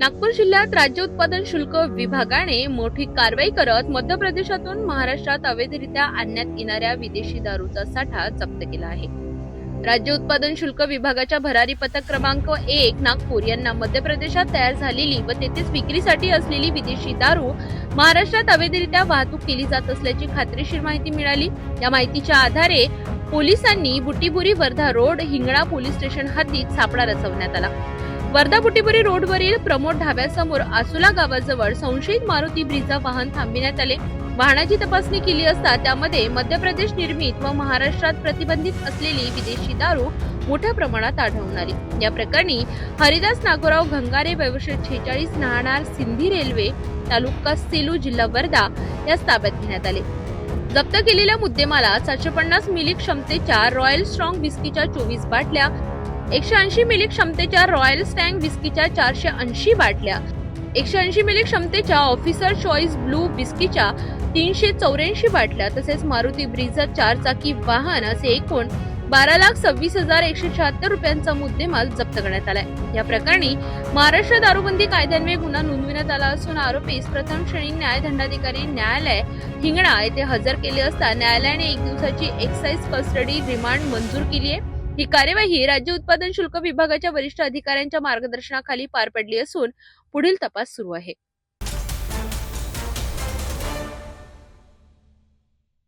नागपूर जिल्ह्यात राज्य उत्पादन शुल्क विभागाने मोठी कारवाई करत मध्य प्रदेशातून महाराष्ट्रात अवैधरित्या आणण्यात येणाऱ्या विदेशी दारूचा साठा जप्त केला आहे। राज्य उत्पादन शुल्क विभागाच्या भरारी पथक क्रमांक 1 नागपूर यांना मध्य प्रदेशात तयार झालेली व तेथेच विक्रीसाठी असलेली विदेशी दारू महाराष्ट्रात अवैधरित्या वाहतूक केली जात असल्याची खात्रीशीर माहिती मिळाली। या माहितीच्या आधारे पोलिसांनी Butibori Wardha road Hingna police station हद्दीत सापळा रचवण्यात आला। वर्धा बुटीबुरी रोडवरील प्रमोद ढाब्यासमोर आसुला गावाजवळ संशयित मारुती ब्रिझा वाहन थांबविण्यात आले। वाहनाची तपासणी केली असता त्यामध्ये मध्य प्रदेश निर्मित व महाराष्ट्रात प्रतिबंधित असलेली विदेशी दारू मोठ्या प्रमाणात आढळून आली। या प्रकरणी हरिदास नागोराव घंगारे वय 46 राहणार सिंधी रेल्वे तालुका सेलू जिल्हा वर्धा यास ताब्यात घेण्यात आले। जप्त केलेल्या मुद्देमाला 750 मिली क्षमतेच्या रॉयल स्ट्रॉंग विस्कीच्या 24 बाटल्या, 180 मिली क्षमतेच्या रॉयल स्टँग विस्कीच्या 480 बाटल्या, 180 मिली क्षमतेच्या ऑफिसर चॉईस ब्लू विस्कीच्या 384 बाटल्या तसेच मारुती ब्रिझा 4 चाकी वाहन असे एकूण 12,26,176 रुपयांचा मुद्देमाल जप्त करण्यात आलाय। या प्रकरणी महाराष्ट्र दारूबंदी कायद्यान्वये गुन्हा नोंदविण्यात आला असून आरोपीस प्रथम श्रेणी न्यायदंडाधिकारी न्यायालय हिंगणा येथे हजर केले असता न्यायालयाने 1 दिवसाची एक्साइज कस्टडी रिमांड मंजूर केली आहे। ही कार्यवाही राज्य उत्पादन शुल्क विभागाच्या वरिष्ठ अधिकाऱ्यांच्या मार्गदर्शनाखाली पार पडली असून पुढील तपास सुरू आहे।